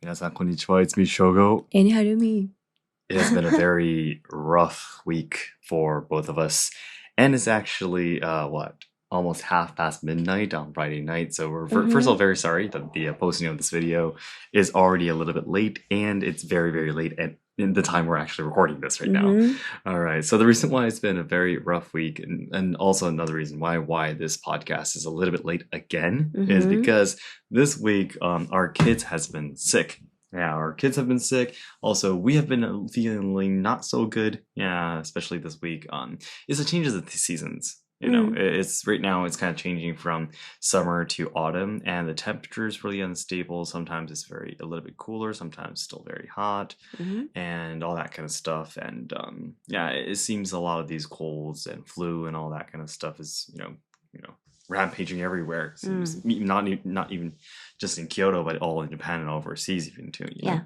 Minasan konnichiwa, it's me, Shogo. And Harumi. It has been a very rough week for both of us. And it's actually, almost half past midnight on Friday night. So we're, first of all, very sorry that the posting of this video is already a little bit late. And it's very, very late at in the time we're actually recording this right now. All right. So the reason why it's been a very rough week, and also another reason why this podcast is a little bit late again, is because this week our kids has been sick. Yeah, our kids have been sick. Also, we have been feeling not so good. Yeah, especially this week. It's the changes of the seasons. You know, it's right now it's kind of changing from summer to autumn, and the temperature is really unstable. Sometimes it's a little bit cooler, sometimes still very hot, and all that kind of stuff. And yeah, it seems a lot of these colds and flu and all that kind of stuff is rampaging everywhere. It seems not even just in Kyoto, but all in Japan and overseas even too. You know?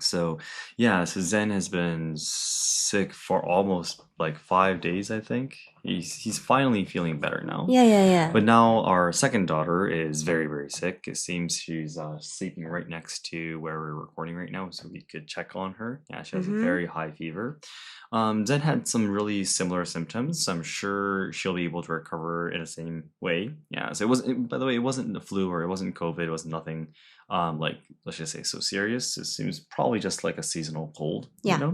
So Zen has been sick for almost like 5 days, I think. He's finally feeling better now. Yeah. But now our second daughter is very, very sick. It seems she's sleeping right next to where we're recording right now, so we could check on her. Yeah, she has a very high fever. Zen had some really similar symptoms. So I'm sure she'll be able to recover in the same way. Yeah, so by the way, it wasn't the flu or it wasn't COVID. It was nothing like, let's just say, so serious. It seems probably just like a seasonal cold. Yeah.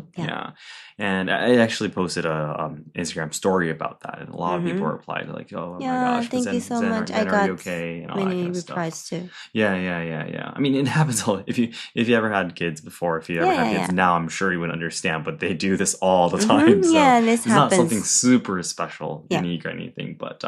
And I actually posted a Instagram story about that, and a lot of people replied like, "Oh my gosh, thank you so much. Zen, I got are you okay?" And all many that kind of replies stuff. too. Yeah. I mean, it happens all. If you ever had kids before, if you ever had kids now, I'm sure you would understand. But they do this all the time. So this it's happens. not something super special, unique or anything. But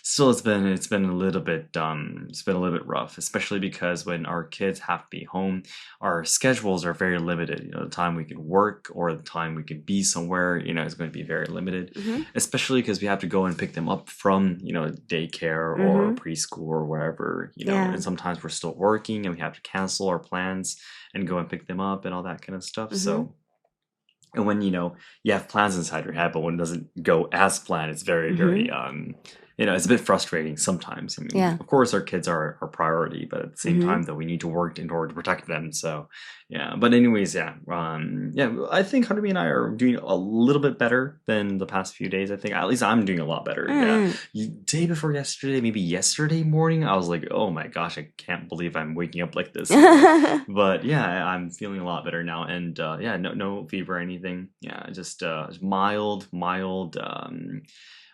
still, it's been a little bit rough, especially because when our kids have to be home, our schedules are very limited. You know, the time we can work or the time we can be somewhere, is going to be very limited. Especially because we have to go and pick them up from, daycare or preschool or wherever, and sometimes we're still working and we have to cancel our plans and go and pick them up and all that kind of stuff. So, and when, you have plans inside your head, but when it doesn't go as planned, it's very, very, it's a bit frustrating sometimes. I mean, of course, our kids are our priority, but at the same time, though, we need to work in order to protect them. So, but anyways, I think Harumi and I are doing a little bit better than the past few days. I think at least I'm doing a lot better. Day before yesterday, maybe yesterday morning, I was like, oh my gosh, I can't believe I'm waking up like this. But I'm feeling a lot better now, and no fever or anything. Yeah, just mild.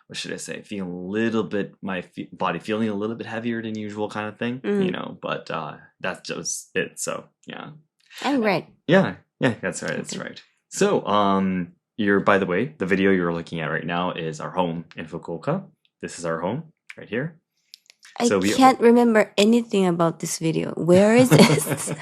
What should I say? Feeling a little bit, my body feeling a little bit heavier than usual, kind of thing. But that's just it. So I'm great. Yeah, that's right. That's right. So by the way, the video you're looking at right now is our home in Fukuoka. This is our home right here. I can't remember anything about this video. Where is it?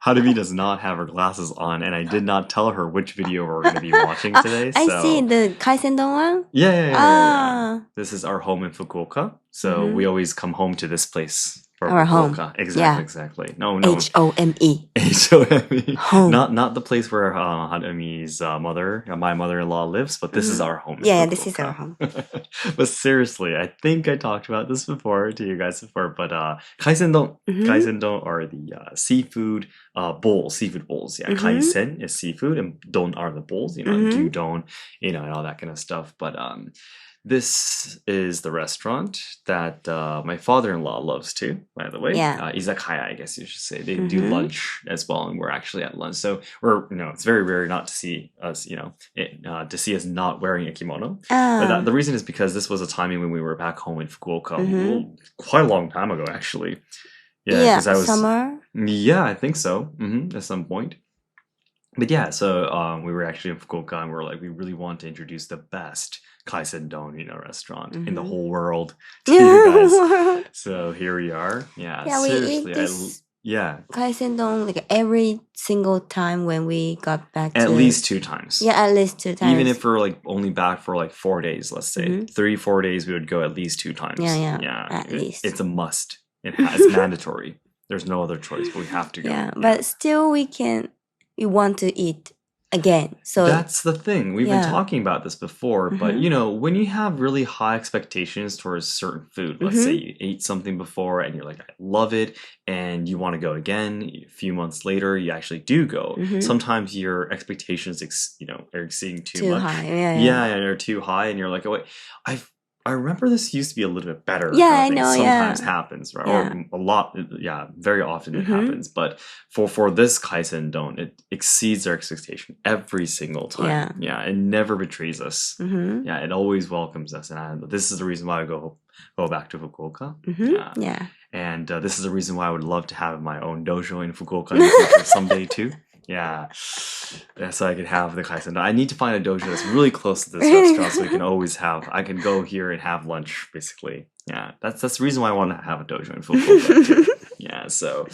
Harumi does not have her glasses on, and I did not tell her which video we're going to be watching today. So. I see the Kaisendon one? Yeah. This is our home in Fukuoka. So we always come home to this place. For our Fukuoka. home. Exactly. No. H-O-M-E. H-O-M-E. Home. Not the place where Harumi's my mother-in-law lives, but this is our home. This is our home. But seriously, I think I talked about this before to you guys before, but kaisendon. Kaisendon are the seafood bowls. Yeah, kaisen is seafood, and don are the bowls. Gyudon, and all that kind of stuff. But this is the restaurant that my father-in-law loves too, by the way. Izakaya, I guess you should say. They do lunch as well, and we're actually at lunch. So it's very rare not to see us, to see us not wearing a kimono. But the reason is because this was a timing when we were back home in Fukuoka, quite a long time ago, actually. Because I was summer. Yeah, I think so. At some point. But so we were actually in Fukuoka, and we really want to introduce the best kaisendon, restaurant in the whole world to you guys. So here we are. Seriously, we eat this kaisendon like every single time when we got back. At least 2 times. At least 2 times. Even if we're only back for 4 days, let's say 3-4 days, we would go at least 2 times. At least it's a must. It's mandatory. There's no other choice, but we have to go. But still we want to eat again. So that's the thing. We've been talking about this before, but you know, when you have really high expectations towards certain food, let's say you ate something before and you're like, I love it, and you want to go again. A few months later, you actually do go. Sometimes your expectations, are exceeding too much. High. Yeah, they're too high, and you're like, oh wait, I remember this used to be a little bit better. Yeah, kind of I know. Sometimes happens, right? Or a lot. Yeah, very often it happens. But for this Kaisen Don, it exceeds our expectation every single time. Yeah, it never betrays us. Yeah, it always welcomes us, and this is the reason why I go back to Fukuoka. Yeah. And this is the reason why I would love to have my own dojo in Fukuoka in the future someday too. Yeah, so I could have the kaisen. I need to find a dojo that's really close to this restaurant, so I can go here and have lunch, basically. Yeah, that's the reason why I want to have a dojo in Fukuoka too. Yeah, so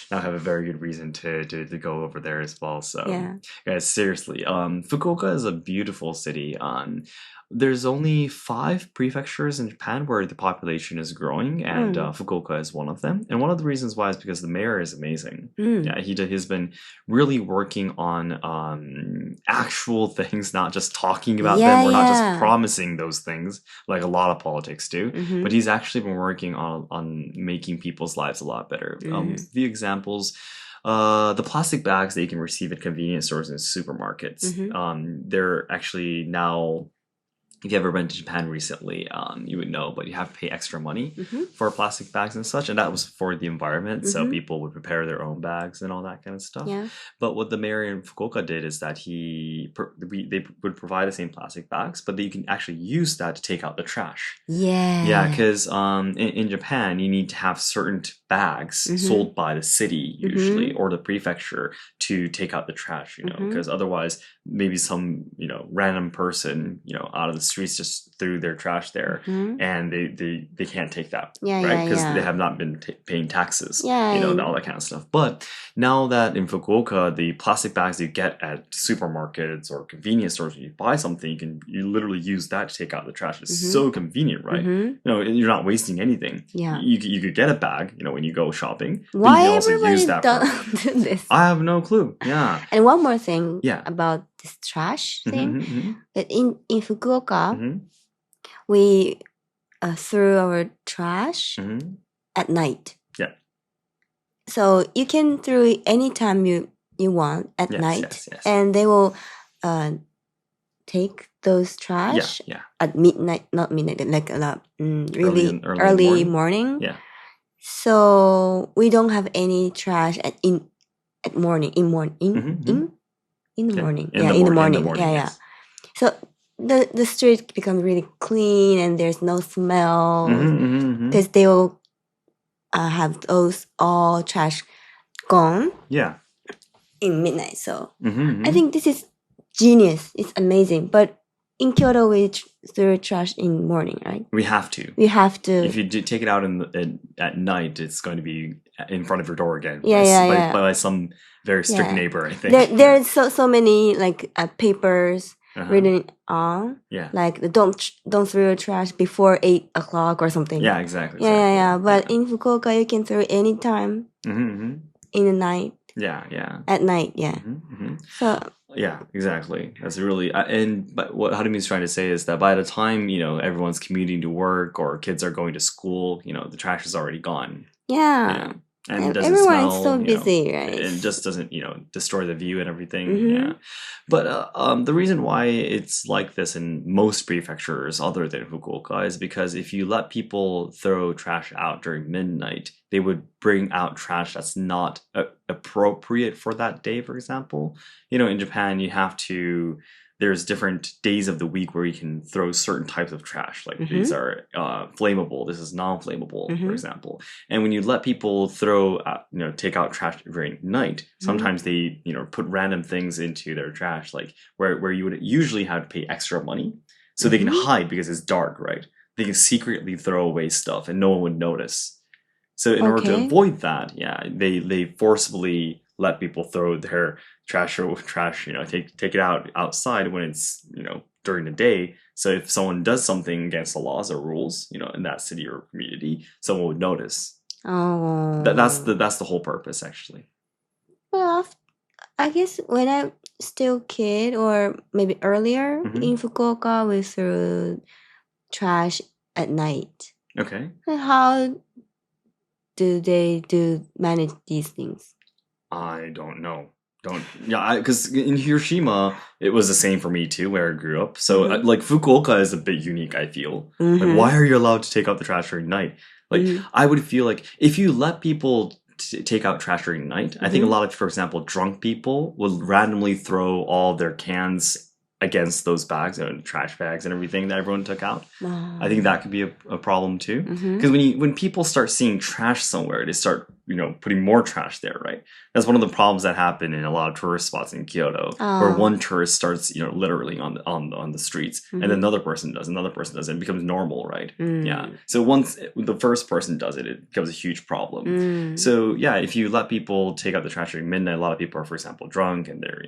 now I have a very good reason to go over there as well. So, guys, seriously, Fukuoka is a beautiful city. There's only 5 prefectures in Japan where the population is growing, and Fukuoka is one of them. And one of the reasons why is because the mayor is amazing. Yeah, he's been really working on actual things, not just talking about them or not just promising those things like a lot of politics do. But he's actually been working on making people's lives a lot better. The examples. The plastic bags that you can receive at convenience stores and supermarkets. They're actually now, if you ever been to Japan recently, you would know, but you have to pay extra money for plastic bags and such, and that was for the environment, so people would prepare their own bags and all that kind of stuff. But what the mayor in Fukuoka did is that they would provide the same plastic bags, but you can actually use that to take out the trash. Yeah, because in Japan, you need to have certain bags sold by the city, usually, or the prefecture to take out the trash, because otherwise, maybe some, random person, out of the streets just threw their trash there, and they can't take that, right? Because they have not been paying taxes, all that kind of stuff. But now that in Fukuoka, the plastic bags you get at supermarkets or convenience stores, when you buy something, you literally use that to take out the trash. It's so convenient, right? You're not wasting anything. You could get a bag, when you go shopping. Why you can also everybody use that do this? I have no clue. Yeah. And one more thing about this trash thing. That in Fukuoka, we threw our trash at night. Yeah. So you can throw it anytime you want at night, and they will take those trash at midnight, not midnight, like really early morning. Yeah. So we don't have any trash in the morning. Yes. So the street becomes really clean and there's no smell because they will have those all trash gone. Yeah. In midnight. So I think this is genius. It's amazing. But in Kyoto, we throw trash in the morning, right? We have to. If you do take it out at night, it's going to be in front of your door again. By some very strict neighbor, I think. There's so many like papers written on. Yeah. Like don't throw your trash before 8 o'clock or something. Yeah, exactly. Yeah. But in Fukuoka, you can throw it anytime in the night. Yeah. At night, So. Yeah, exactly. That's really how Harumi's trying to say is that by the time everyone's commuting to work or kids are going to school, the trash is already gone. Yeah. And it doesn't everyone's smell, so busy, right? It just doesn't, destroy the view and everything. Yeah. But the reason why it's like this in most prefectures other than Fukuoka is because if you let people throw trash out during midnight, they would bring out trash that's not appropriate for that day, for example. In Japan, there's different days of the week where you can throw certain types of trash. Like these are flammable. This is non-flammable, for example. And when you let people take out trash during night, sometimes they, put random things into their trash, like where you would usually have to pay extra money. So they can hide because it's dark, right? They can secretly throw away stuff and no one would notice. So in order to avoid that, they forcibly let people throw their trash, take it out outside when it's, during the day. So if someone does something against the laws or rules, in that city or community, someone would notice. Oh. That's the whole purpose, actually. Well, I guess when I still kid or maybe earlier in Fukuoka, we threw trash at night. Okay. And how do they manage these things? I don't know. Because in Hiroshima, it was the same for me too, where I grew up. So, like, Fukuoka is a bit unique, I feel. Like, why are you allowed to take out the trash during night? Like, I would feel like if you let people take out trash during night, I think a lot of, for example, drunk people will randomly throw all their cans against those bags and trash bags and everything that everyone took out. I think that could be a problem too. Because when people start seeing trash somewhere, they start putting more trash there, right? That's one of the problems that happen in a lot of tourist spots in Kyoto, where one tourist starts littering on the streets, and then another person does, and it becomes normal, right? Yeah. So once the first person does it, it becomes a huge problem. So yeah, if you let people take out the trash during midnight, a lot of people are, for example, drunk, and they're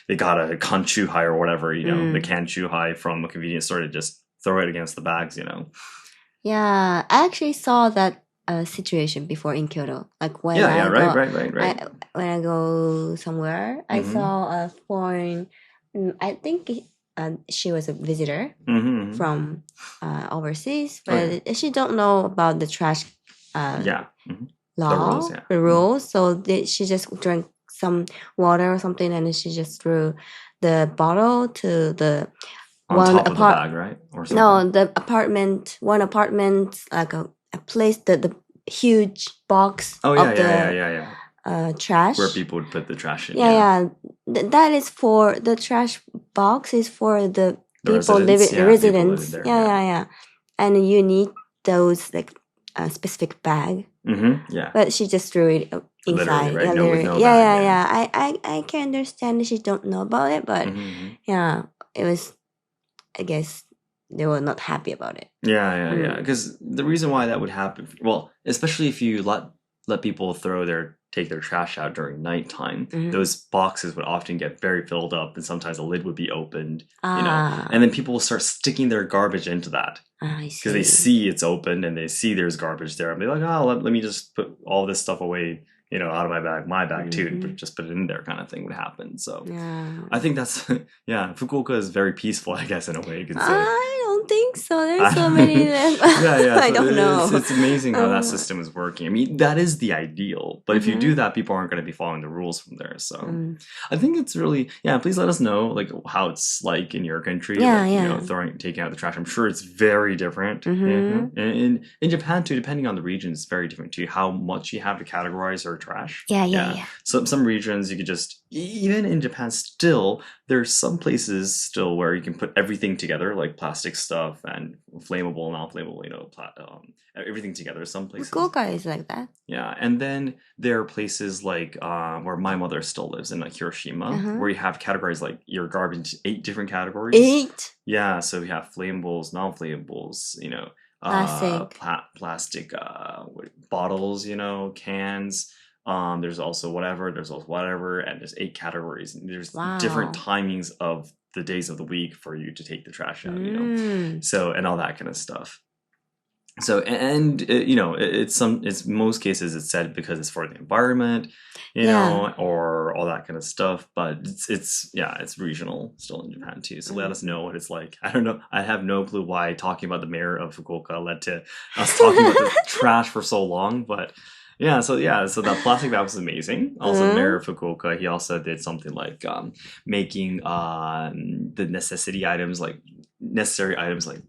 they got a kanchuhai or whatever, the kanchuhai from a convenience store to just throw it against the bags, Yeah, I actually saw that situation before in Kyoto. Like when right. When I go somewhere, I saw a foreign. I think she was a visitor from overseas, but she don't know about the trash. Law, the rules. So she just drank some water or something, and she just threw the bottle to the on top of the bag, right? Or something. No, the apartment, like a place, the huge box of the trash. Where people would put the trash in. That is for, the trash box is for the people living, the residents. Yeah. And you need those like specific bag. But she just threw it inside. Literally, right? I can understand that she don't know about it, but it was, I guess they were not happy about it. Yeah. Because the reason why that would happen, well, especially if you let people take their trash out during nighttime, those boxes would often get very filled up, and sometimes the lid would be opened, and then people will start sticking their garbage into that. Because they see it's open and they see there's garbage there, and they're like, let me just put all this stuff away, out of my bag too, but just put it in there, kind of thing would happen. So I think that's Fukuoka is very peaceful, I guess, in a way you could say. I don't think so. There's so many I don't know. It's amazing how that system is working. I mean, that is the ideal, but if you do that, people aren't going to be following the rules from there. So I think it's really, please let us know like how it's like in your country, taking out the trash. I'm sure it's very different. And in Japan too, depending on the region, it's very different too, how much you have to categorize or trash. Yeah. So some regions you could just, even in Japan still, there's some places still where you can put everything together, like plastic stuff and flammable, non-flammable, everything together. Some places. Fukuoka is like that. Yeah, and then there are places like where my mother still lives in, like Hiroshima, where you have categories like your garbage, 8 different categories. 8? Yeah, so we have flammables, non-flammables, plastic bottles, cans. There's also whatever, and there's 8 categories. And there's different timings of the days of the week for you to take the trash out, so, and all that kind of stuff. So, and it's most cases it's said because it's for the environment, or all that kind of stuff. But it's regional still in Japan too. So let us know what it's like. I don't know. I have no clue why talking about the mayor of Fukuoka led to us talking about the trash for so long, but. So that plastic bag was amazing. Also, Mayor of Fukuoka, he also did something like making the necessary items like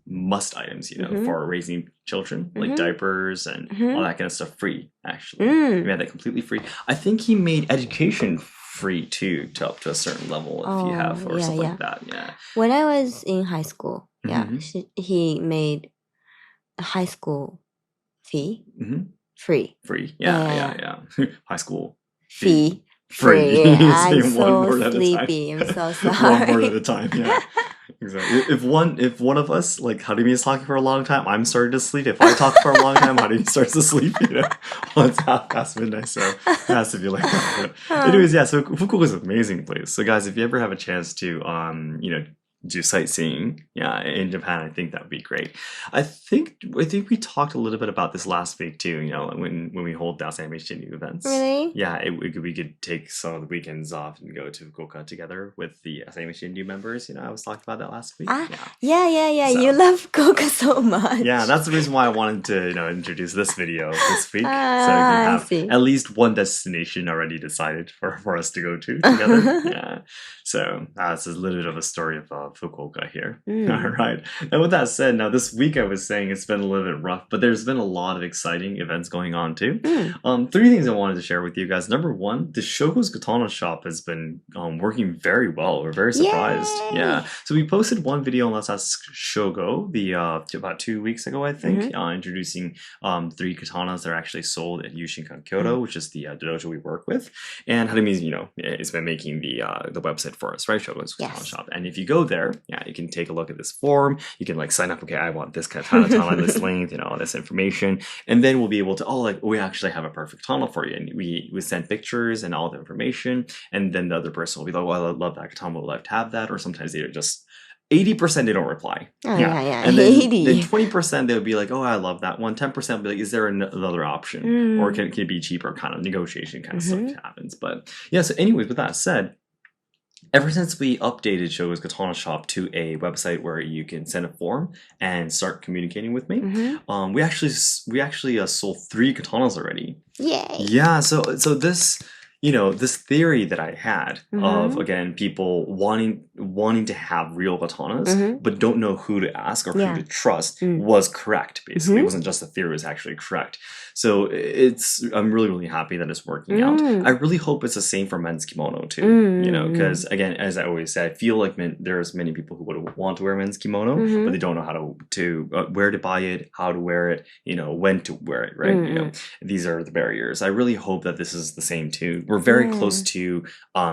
must items, for raising children, like diapers and all that kind of stuff free, actually. We had that completely free. I think he made education free too, up to a certain level if you have, or something like that. Yeah. When I was in high school, he made a high school fee. Free. Yeah. High school fee. Free. I'm so sleepy. I'm so sorry. One word at a time. Yeah, exactly. If one of us, like Harumi is talking for a long time, I'm starting to sleep. If I talk for a long time, Harumi starts to sleep. Well, it's half past midnight, so it has to be like that. But anyways, so Fukuoka is an amazing place. So guys, if you ever have a chance to, do sightseeing, in Japan. I think that would be great. I think we talked a little bit about this last week too. When we hold the Asayama Ichiden events. Really? Yeah, we could take some of the weekends off and go to Fukuoka together with the Asayama Ichiden members. I was talking about that last week. Yeah. So, you love Fukuoka so much. Yeah, that's the reason why I wanted to introduce this video this week, so we can have at least one destination already decided for us to go to together. Yeah. So that's a little bit of a story of Fukuoka here. All right. And with that said, now this week I was saying it's been a little bit rough, but there's been a lot of exciting events going on too. 3 things I wanted to share with you guys. Number one, the Shogo's Katana shop has been working very well. We're very surprised. Yay! Yeah. So we posted one video on Let's Ask Shogo about 2 weeks ago, I think, introducing 3 katanas that are actually sold at Yushinkan Kyoto, which is the dojo we work with. And Harumi's, it's been making the website for us, right? Shogo's Katana shop. And if you go there, you can take a look at this form. You can sign up. Okay, I want this katana this length, all this information, and then we'll be able to we actually have a perfect katana for you. And we send pictures and all the information, and then the other person will be like, well, I love that katana. Would like to have that, or sometimes they're just 80% they don't reply. And then 20% they would be like, oh, I love that one. 10% would be like, is there another option? Or can it be cheaper? Kind of negotiation kind of stuff happens. But yeah, so anyways, with that said, ever since we updated Shogo's Katana Shop to a website where you can send a form and start communicating with me, we actually sold 3 katanas already. Yay! Yeah, so this this theory that I had of, again, people wanting to have real katanas, but don't know who to ask or who to trust was correct, basically. It wasn't just a theory, it was actually correct. So I'm really, really happy that it's working out. I really hope it's the same for men's kimono too, because again, as I always say, I feel like there's many people who would want to wear men's kimono, but they don't know how to where to buy it, how to wear it, when to wear it, right? These are the barriers. I really hope that this is the same too. We're very close to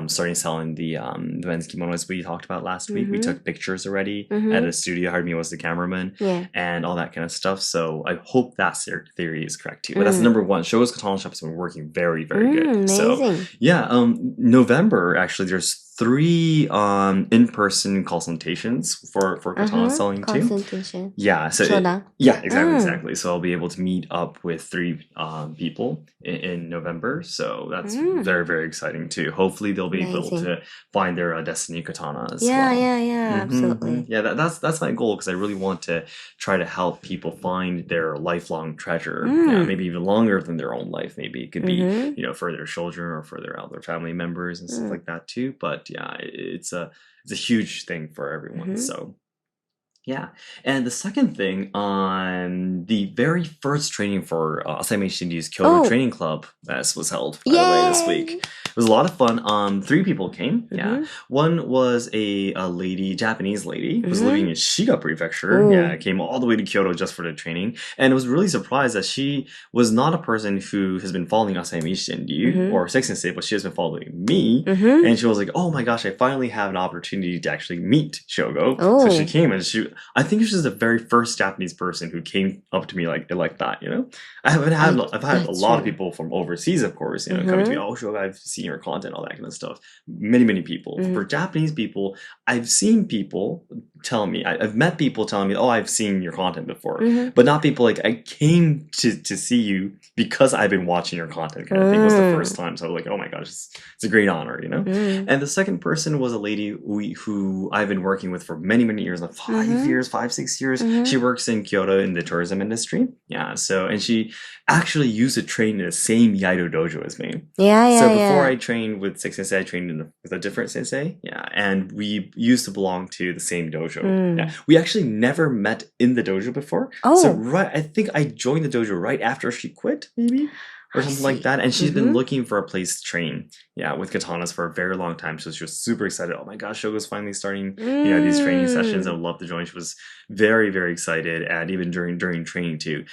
starting selling the men's kimonos we talked about last week. We took pictures already at a studio. Harumi was the cameraman and all that kind of stuff. So I hope that theory is correct too. But that's number one. Shogo's Katana Shop has been working very, very good. Amazing. So yeah, November actually there's 3 in-person consultations for katana selling too. Yeah, so exactly. So I'll be able to meet up with 3 people in November. So that's very, very exciting too. Hopefully they'll be able to find their destiny katana as well. Yeah, absolutely. Yeah, that's my goal, because I really want to try to help people find their lifelong treasure. Maybe even longer than their own life. Maybe it could be for their children or for their other family members and stuff like that too. But yeah, it's a huge thing for everyone. So yeah. And the second thing, on the very first training for Asayama Ichiden Kyoto Training Club was held, by the way, this week. It was a lot of fun. 3 people came. Yeah. One was a lady, Japanese lady, who was living in Shiga Prefecture. Yeah, came all the way to Kyoto just for the training. And I was really surprised that she was not a person who has been following Asayama Ichiden Ryu or Six Sensei, but she has been following me. And she was like, oh my gosh, I finally have an opportunity to actually meet Shogo. So she came, and I think she's the very first Japanese person who came up to me like that, I've had a lot of people from overseas, of course, coming to me, oh, Shogo, I've seen your content, all that kind of stuff. Many people. For Japanese people, I've seen people tell me, I've met people telling me, oh, I've seen your content before, but not people like, I came to see you because I've been watching your content kind of thing. It was the first time. So like, oh my gosh, it's a great honor, And the second person was a lady who I've been working with for many years, like 5-6 years. She works in Kyoto in the tourism industry. Yeah. So, and she actually used to train in the same Yaido dojo as me. So before I trained with Six Sensei, I trained with a different sensei. Yeah. And we used to belong to the same dojo. Yeah. We actually never met in the dojo before. So I think I joined the dojo right after she quit, maybe. Or something like that. And she's been looking for a place to train, with katanas for a very long time. So she was super excited. Oh my gosh, Shogo's finally starting, these training sessions. I would love to join. She was very, very excited, and even during training too.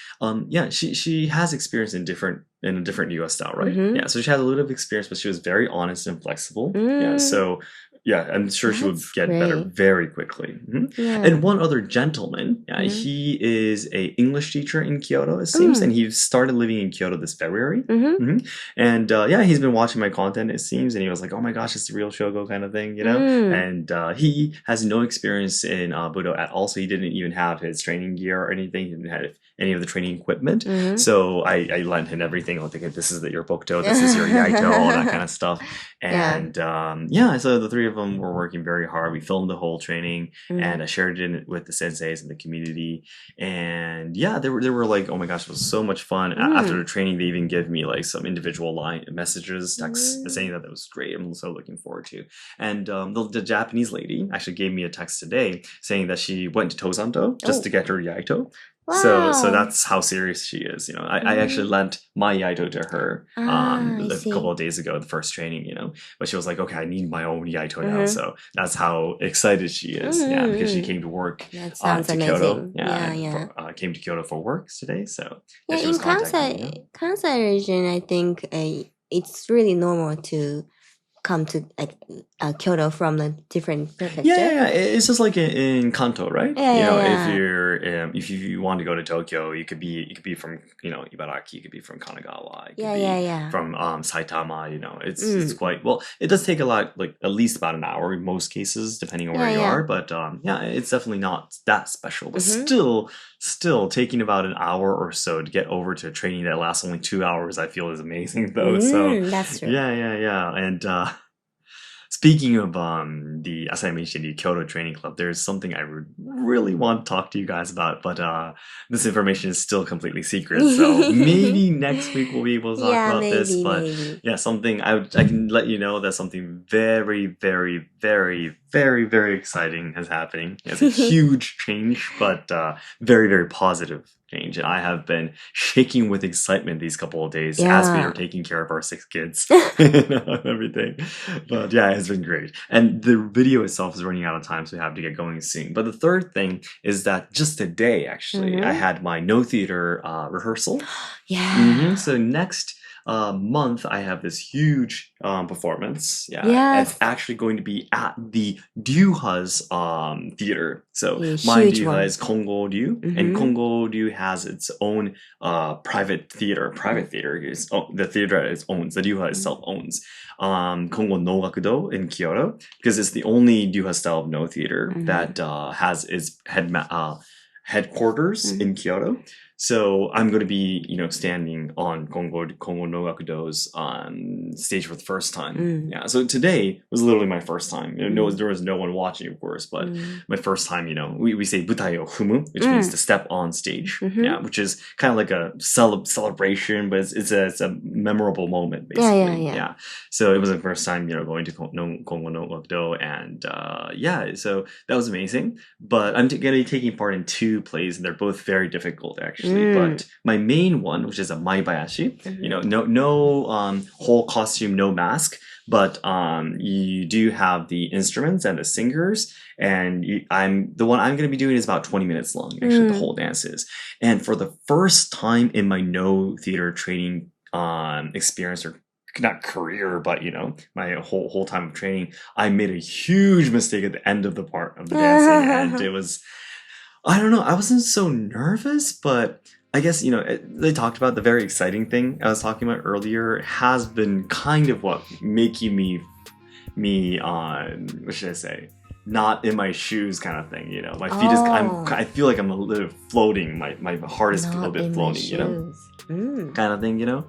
She has experience in a different US style, right? Yeah, so she had a little bit of experience, but she was very honest and flexible. Yeah, so I'm sure she would get better very quickly. Yeah. And one other gentleman, he is a English teacher in Kyoto, it seems, and he started living in Kyoto this February. And he's been watching my content, it seems, and he was like, oh my gosh, it's the real Shogo kind of thing, And he has no experience in Budo at all, so he didn't even have his training gear or anything. He didn't have any of the training equipment. So I lent him everything. I was thinking, this is your Bokdo, this is your Yaito, all that kind of stuff. And so the three of them were working very hard. We filmed the whole training and I shared it with the senseis and the community. And they were like, oh my gosh, it was so much fun. After the training, they even give me like some individual messages, texts saying that was great. I'm so looking forward to. And the Japanese lady actually gave me a text today saying that she went to Tosanto just to get her Yaito. Wow. So that's how serious she is. I actually lent my Yaito to her a couple of days ago, the first training, but she was like, okay, I need my own Yaito now. So that's how excited she is. Because she came to work to Kyoto. Came to Kyoto for work today. So in Kansai region, I think it's really normal to come to Kyoto from a different prefecture. It's just like in Kanto, right? If you want to go to Tokyo, you could be from Ibaraki, you could be from Kanagawa, from Saitama. It's quite well. It does take a lot, like at least about an hour in most cases, depending on where you are. But it's definitely not that special. But still taking about an hour or so to get over to a training that lasts only 2 hours, I feel is amazing though. So that's true. And speaking of the Asayama Ichiden Ryu Kyoto Training Club, there's something I really want to talk to you guys about, but this information is still completely secret. So maybe next week we'll be able to talk about this. But something I can let you know that something very, very, very, very, very exciting is happening. It's a huge change, but very, very positive change. And I have been shaking with excitement these couple of days as we are taking care of our 6 kids and everything. But it's been great. And the video itself is running out of time, so we have to get going soon. But the third thing is that just today, actually, I had my No Theater rehearsal. So next month, I have this huge performance. It's actually going to be at the Ryuha's theater. So my Ryuha is Kongo Ryu, and Kongo Ryu has its own private theater. Private theater is the theater it owns. The Ryuha itself owns Kongo no Gakudo in Kyoto, because it's the only Ryuha style of no theater that has its headquarters in Kyoto. So I'm going to be, standing on Kongo no Gakudo's stage for the first time. So today was literally my first time. There was no one watching, of course, but my first time. We say butai o fumu, which means to step on stage. Which is kind of like a celebration, but it's a memorable moment, basically. So it was the first time, going to Kongo no Gakudo, and so that was amazing. But I'm going to be taking part in 2 plays, and they're both very difficult, actually. But my main one, which is a maibayashi, no whole costume, no mask, but you do have the instruments and the singers, and the one I'm going to be doing is about 20 minutes long, actually, the whole dance is. And for the first time in my no theater training experience, or not career, but my whole time of training, I made a huge mistake at the end of the part of the dancing, and it was, I don't know, I wasn't so nervous, but I guess, they talked about the very exciting thing I was talking about earlier has been kind of what making me what should I say, not in my shoes kind of thing, my feet I feel like I'm a little floating, my heart is a little bit floating, kind of thing,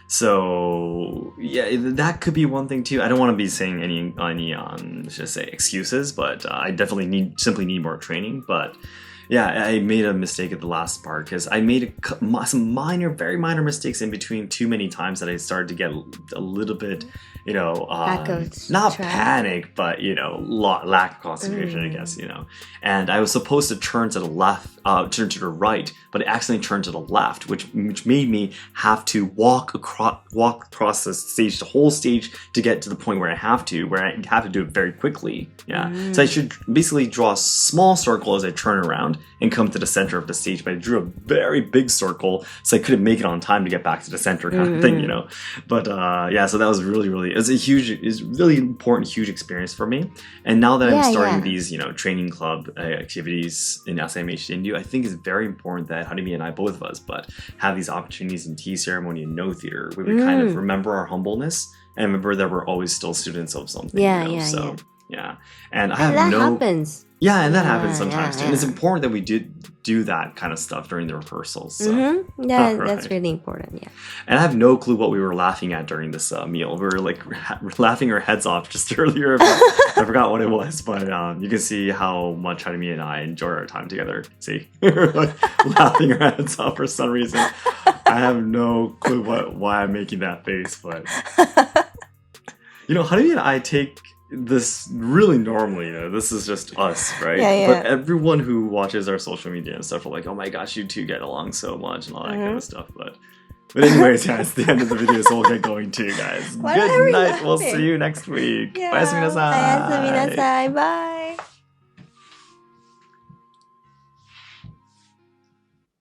So that could be one thing too. I don't want to be saying any should I say excuses, but I definitely simply need more training. But I made a mistake at the last part, because I made some very minor mistakes in between too many times that I started to get a little bit, not panic, but lack of concentration, I guess, And I was supposed to turn to the left, turn to the right, but I accidentally turned to the left, which made me have to walk across the stage, the whole stage, to get to the point where I have to do it very quickly. So I should basically draw a small circle as I turn around and come to the center of the stage, but I drew a very big circle, so I couldn't make it on time to get back to the center, kind of thing, But so that was really, really It was really important, huge experience for me. And now that I'm starting these, training club activities in Asayama Ichiden Ryu, I think it's very important that Harumi and I, both of us, but have these opportunities in tea ceremony and no theater, where we kind of remember our humbleness and remember that we're always still students of something. Yeah. And I have that happens. Yeah, and that happens sometimes too. And it's important that we do that kind of stuff during the rehearsals. So. That's really important, yeah. And I have no clue what we were laughing at during this meal. We were like laughing our heads off just earlier. I forgot what it was, but you can see how much Harumi and I enjoy our time together. See, we're like laughing our heads off for some reason. I have no clue why I'm making that face, but Harumi and I take this really normally, this is just us, right? But everyone who watches our social media and stuff are like, oh my gosh, you two get along so much and all that kind of stuff. But anyways, it's the end of the video, so we'll get going too, guys. Good night. We'll see you next week. Bye. Bye.